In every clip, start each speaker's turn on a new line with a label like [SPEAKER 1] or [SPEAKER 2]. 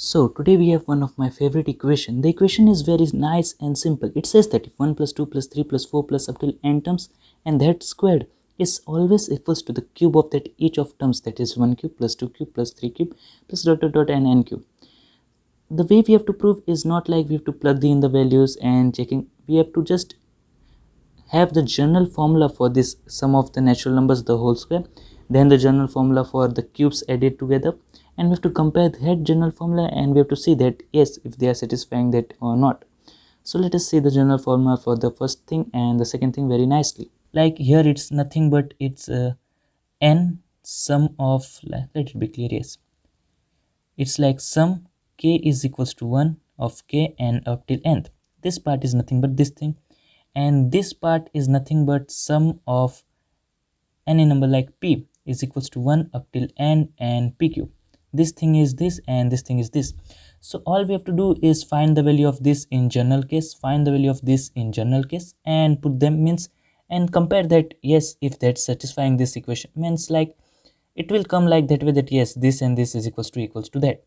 [SPEAKER 1] So today we have one of my favorite equation. The equation is very nice and simple. It says that if 1 plus 2 plus 3 plus 4 plus up till n terms and that squared is always equals to the cube of that each of terms, that is 1 cube plus 2 cube plus 3 cube plus dot dot dot and n cube. The way we have to prove is not like we have to plug in the values and checking. We have to just have the general formula for this sum of the natural numbers the whole square, then the general formula for the cubes added together, and we have to compare that general formula and we have to see that yes, if they are satisfying that or not. So let us see the general formula for the first thing and the second thing very nicely. Like here it's nothing but it's n sum of, let it be clear, yes, it's like sum k is equals to 1 of k and up till nth. This part is nothing but this thing, and this part is nothing but sum of any number like p is equals to 1 up till n and p cube. This thing is this and this thing is this. So all we have to do is find the value of this in general case, find the value of this in general case, and put them means and compare that. Yes, if that's satisfying this equation means like it will come like that way, that yes, this and this is equals to that.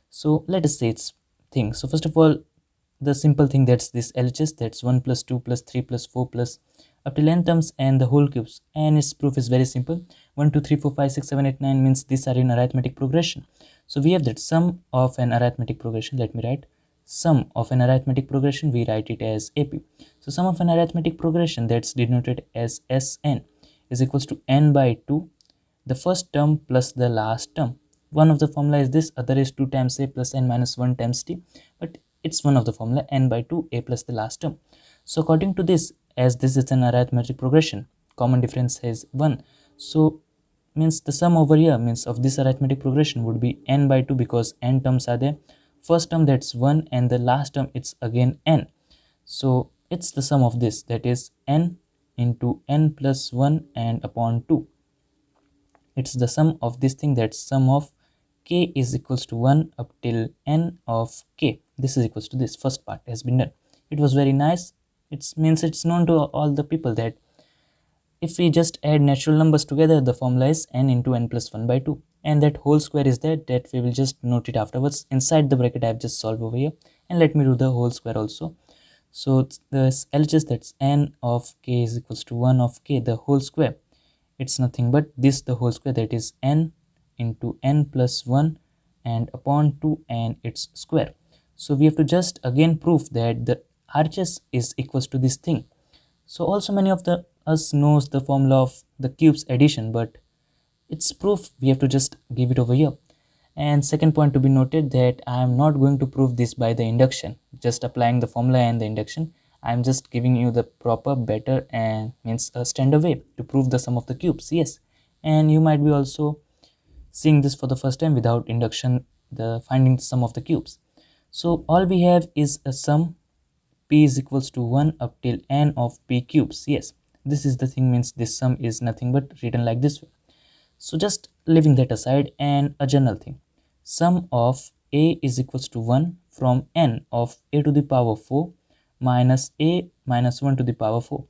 [SPEAKER 1] So let us say its thing. So first of all, the simple thing, that's this LHS, that's 1 plus 2 plus 3 plus 4 plus up till n terms and the whole cubes, and its proof is very simple. 1 2 3 4 5 6 7 8 9 means these are in arithmetic progression. So we have that sum of an arithmetic progression. Let me write sum of an arithmetic progression, we write it as AP. So sum of an arithmetic progression, that's denoted as SN, is equals to n by 2, the first term plus the last term. One of the formula is this, other is 2 times a plus n minus 1 times t, but it's one of the formula, n by 2 a plus the last term. So according to this, as this is an arithmetic progression, common difference is 1, so means the sum over here means of this arithmetic progression would be n by 2 because n terms are there. First term, that's 1, and the last term it's again n, so it's the sum of this, that is n into n plus 1 and upon 2. It's the sum of this thing, that's sum of k is equals to 1 up till n of k. This is equals to this. First part has been done. It was very nice. It means it's known to all the people that if we just add natural numbers together, the formula is n into n plus 1 by 2, and that whole square is there, that we will just note it afterwards. Inside the bracket I have just solved over here, and let me do the whole square also. So this LHS, that's n of k is equals to 1 of k, the whole square. It's nothing but this, the whole square, that is n into n plus 1 and upon 2 and its square. So we have to just again prove that the RHS is equals to this thing. So also many of us knows the formula of the cubes addition, but its proof we have to just give it over here. And second point to be noted, that I am not going to prove this by the induction, just applying the formula and the induction. I am just giving you the proper, better, and means a standard way to prove the sum of the cubes. Yes, and you might be also seeing this for the first time without induction, the finding the sum of the cubes. So all we have is a sum p is equals to 1 up till n of p cubes. Yes, this is the thing, means this sum is nothing but written like this way. So just leaving that aside, and a general thing, sum of a is equals to 1 from n of a to the power 4 minus a minus 1 to the power 4.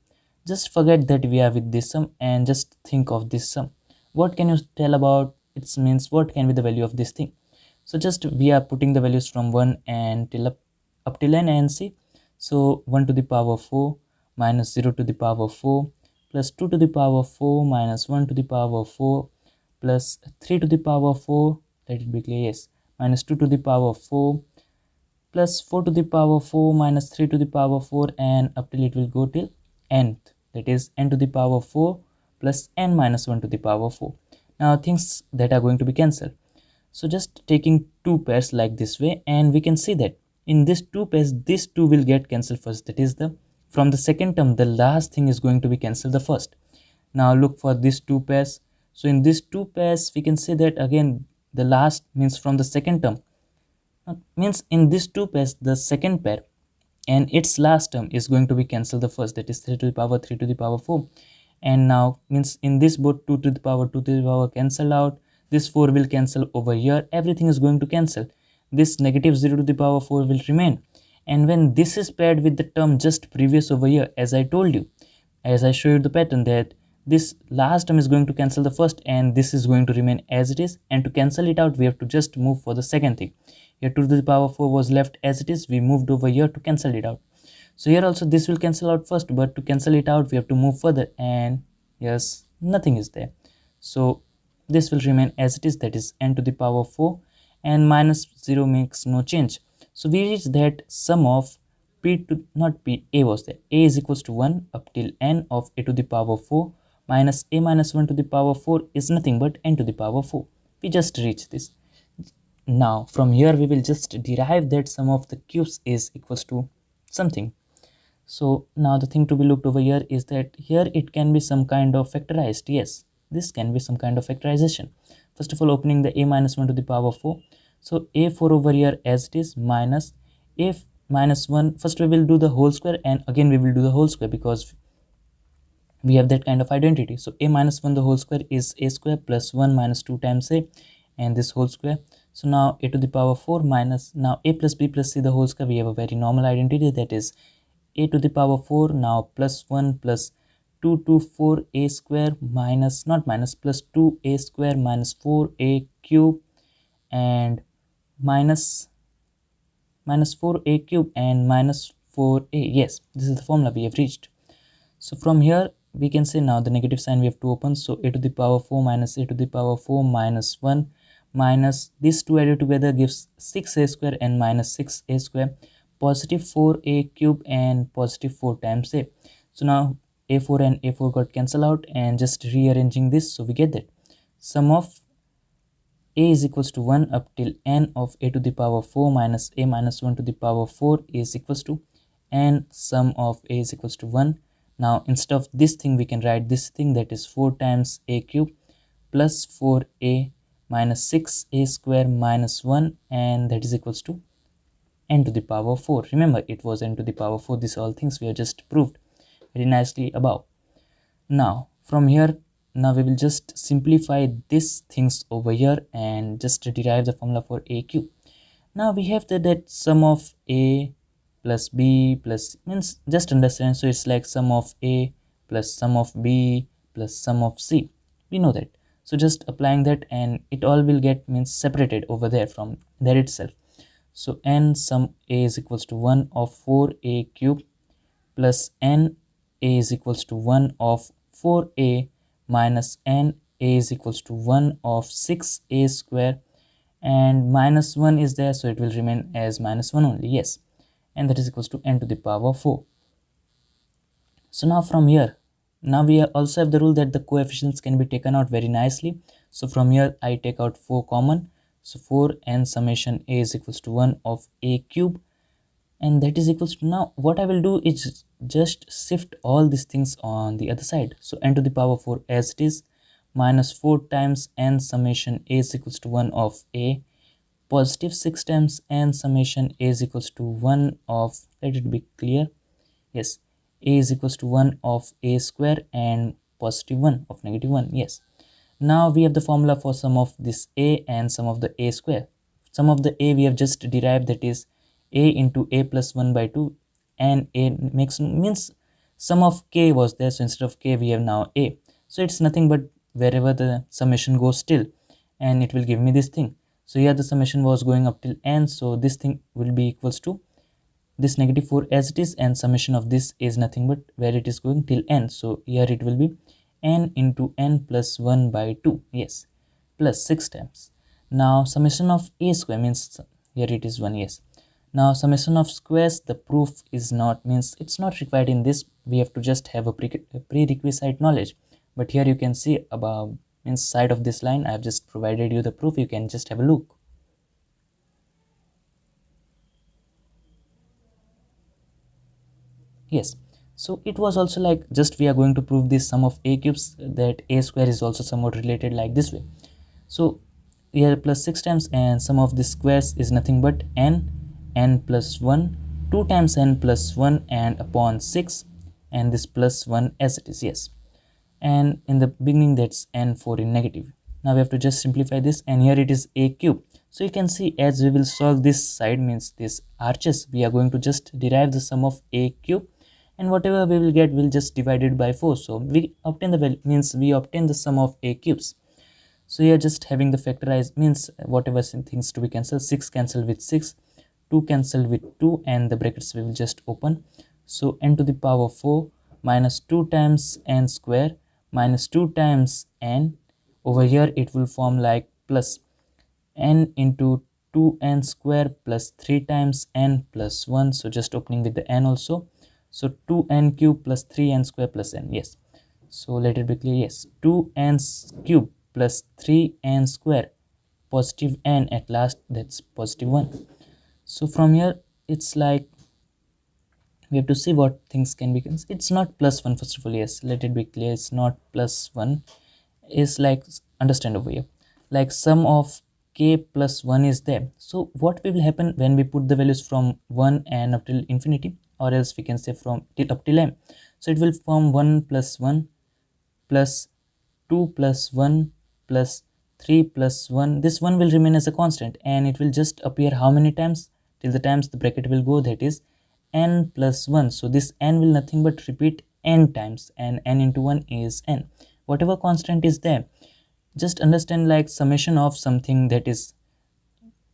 [SPEAKER 1] Just forget that we are with this sum and just think of this sum. What can you tell about it? Means what can be the value of this thing? So just we are putting the values from 1 and till up till n and see. So 1 to the power 4 minus 0 to the power 4 plus 2 to the power 4 minus 1 to the power 4 plus 3 to the power 4, let it be clear, yes, minus 2 to the power 4 plus 4 to the power 4 minus 3 to the power 4, and up till it will go till nth, that is n to the power 4 plus n minus 1 to the power 4. Now things that are going to be cancelled. So just taking two pairs like this way, and we can see that in this two pairs, this 2 will get cancelled first, that is the from the second term the last thing is going to be cancelled the first. Now look for these two pairs. So in these two pairs we can say that again the last means from the second term, means in these two pairs the second pair and its last term is going to be cancelled the first, that is 3 to the power 3 to the power 4. And now means in this both 2 to the power 2 to the power cancel out, this 4 will cancel over here, everything is going to cancel, this negative 0 to the power 4 will remain. And when this is paired with the term just previous over here, as I told you, as I showed you the pattern, that this last term is going to cancel the first and this is going to remain as it is, and to cancel it out we have to just move for the second thing. Here 2 to the power 4 was left as it is. We moved over here to cancel it out. So here also this will cancel out first, but to cancel it out we have to move further, and yes, nothing is there. So this will remain as it is, that is n to the power 4, and minus 0 makes no change. So we reach that sum of p to, not p, a was there. A is equals to 1 up till n of a to the power 4 minus a minus 1 to the power 4 is nothing but n to the power 4. We just reached this. Now from here we will just derive that sum of the cubes is equals to something. So now the thing to be looked over here is that here it can be some kind of factorized. Yes, this can be some kind of factorization. First of all, opening the a minus 1 to the power 4. So a4 over here as it is minus a minus 1. First we will do the whole square, and again we will do the whole square because we have that kind of identity. So a minus 1 the whole square is a square plus 1 minus 2 times a, and this whole square. So now a to the power 4 minus, now a plus b plus c the whole square. We have a very normal identity, that is a to the power 4 now plus 1 plus 2 to 4 a square minus, not minus, plus 2 a square minus 4 a cube and minus 4 a cube and minus 4 a. Yes, this is the formula we have reached. So from here we can say now the negative sign we have to open. So a to the power 4 minus a to the power 4 minus 1 minus these two added together gives 6a square and minus 6a square, positive 4a cube and positive 4 times a. So now a4 and a4 got cancelled out, and just rearranging this, so we get that sum of a is equals to 1 up till n of a to the power 4 minus a minus 1 to the power 4 is equals to n sum of a is equals to 1. Now instead of this thing we can write this thing, that is 4 times a cube plus 4a minus 6a square minus 1, and that is equals to n to the power 4. Remember, it was n to the power 4. These all things we have just proved very nicely above. Now from here, now we will just simplify these things over here and just derive the formula for a cube. Now we have that sum of a plus b plus, means just understand, so it's like sum of a plus sum of b plus sum of c. We know that, so just applying that and it all will get, means separated over there from there itself. So n sum a is equals to 1 of 4a cube plus n a is equals to 1 of 4a minus n a is equals to 1 of 6a square, and minus 1 is there, so it will remain as minus 1 only. Yes, and that is equals to n to the power 4. So now from here, now we also have the rule that the coefficients can be taken out very nicely. So from here I take out 4 common, so 4 and summation a is equals to 1 of a cube, and that is equals to, now what I will do is just shift all these things on the other side. So n to the power 4 as it is minus 4 times n summation a is equals to 1 of a, positive 6 times n summation a is equals to 1 of, let it be clear, yes, a is equals to 1 of a square and positive 1 of negative 1. Yes, now we have the formula for sum of this a and sum of the a square. Sum of the a we have just derived, that is a into a plus 1 by 2, and a makes, means sum of k was there, so instead of k we have now a. So it's nothing but wherever the summation goes till, and it will give me this thing. So here the summation was going up till n, so this thing will be equals to this negative 4 as it is, and summation of this is nothing but where it is going till n. So here it will be n into n plus 1 by 2, yes, plus 6 times. Now summation of a square means here it is 1, yes. Now summation of squares, the proof is not, means it's not required in this, we have to just have a prerequisite knowledge. But here you can see above, inside of this line I have just provided you the proof, you can just have a look. Yes, so it was also like, just we are going to prove this sum of a cubes, that a square is also somewhat related like this way. So here plus 6 times, and sum of the squares is nothing but n plus 1, 2 times n plus 1 and upon 6, and this plus 1 as it is. Yes, and in the beginning that's n4 in negative. Now we have to just simplify this, and here it is a cube. So you can see, as we will solve this side, means this arches, we are going to just derive the sum of a cube, and whatever we will get, we'll just divide it by 4. So we obtain the value, means we obtain the sum of a cubes. So here just having the factorize means whatever things to be cancelled, 6 cancel with 6, 2 cancel with 2, and the brackets will just open. So n to the power 4 minus 2 times n square minus 2 times n. Over here it will form like plus n into 2n square plus 3 times n plus 1. So just opening with the n also. So 2n cube plus 3n square plus n. Yes. So let it be clear. Yes. 2n cube plus 3n square positive n at last, that's positive 1. So from here it's like we have to see what things can be. It's not plus 1 first of all. Yes, let it be clear, it's not plus 1. Is like, understand over here, like sum of k plus 1 is there. So what will happen when we put the values from 1 and up till infinity, or else we can say from till up till m. So it will form 1 plus 1 plus 2 plus 1 plus 3 plus 1. This 1 will remain as a constant, and it will just appear how many times? Till the times the bracket will go, that is n plus 1. So this n will nothing but repeat n times, and n into 1 is n. Whatever constant is there, just understand like summation of something, that is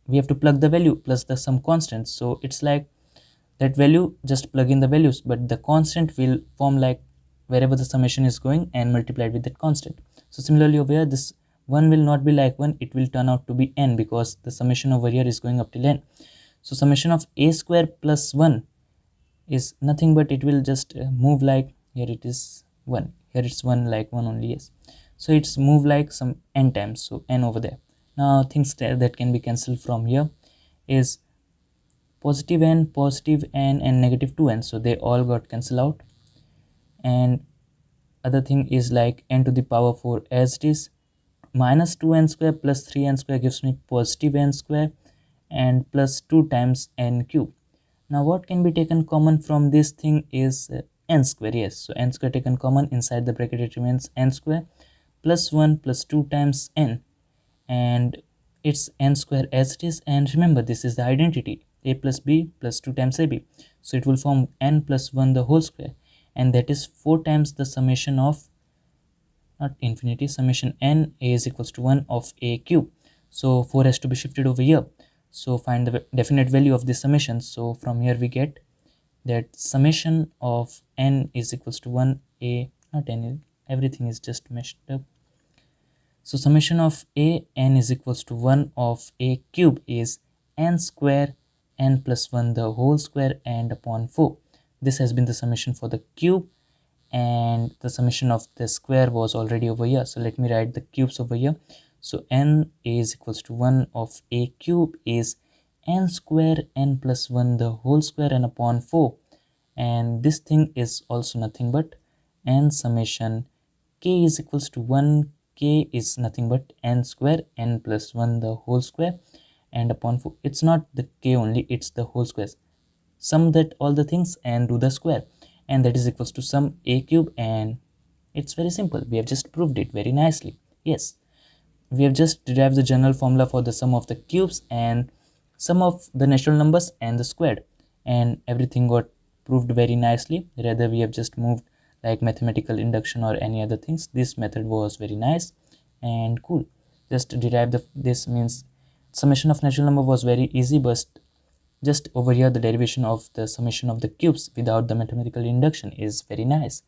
[SPEAKER 1] we have to plug the value plus the some constant. So it's like that value, just plug in the values, but the constant will form like wherever the summation is going and multiplied with that constant. So similarly over here, this 1 will not be like 1, it will turn out to be n, because the summation over here is going up till n. So summation of a square plus 1 is nothing but it will just move like, here it is 1, here it's 1 like 1 only. Yes, so it's move like some n times, so n over there. Now things that can be cancelled from here is positive n, and negative 2n, so they all got cancelled out. And other thing is like n to the power 4 as it is, minus 2n square plus 3n square gives me positive n square, and plus 2 times n cube. Now what can be taken common from this thing is n square. Yes, so n square taken common, inside the bracket it remains n square plus 1 plus 2 times n, and it's n square as it is. And remember, this is the identity, a plus b plus 2 times ab, so it will form n plus 1 the whole square, and that is 4 times the summation of, not infinity, summation n a is equals to 1 of a cube. So 4 has to be shifted over here. So find the definite value of this summation. So from here we get that summation of n is equals to 1 a, not n, everything is just meshed up. So summation of a n is equals to 1 of a cube is n square n plus 1 the whole square and upon 4. This has been the summation for the cube, and the summation of the square was already over here. So let me write the cubes over here. So n is equals to 1 of a cube is n square n plus 1 the whole square and upon 4. And this thing is also nothing but n summation k is equals to 1. K is nothing but n square n plus 1 the whole square and upon 4. It's not the k only, it's the whole square. Sum that all the things and do the square, and that is equals to sum a cube. And it's very simple, we have just proved it very nicely. Yes, we have just derived the general formula for the sum of the cubes and sum of the natural numbers and the squared, and everything got proved very nicely. Rather we have just moved like mathematical induction or any other things. This method was very nice and cool. Just derive this means summation of natural number was very easy, but just over here the derivation of the summation of the cubes without the mathematical induction is very nice.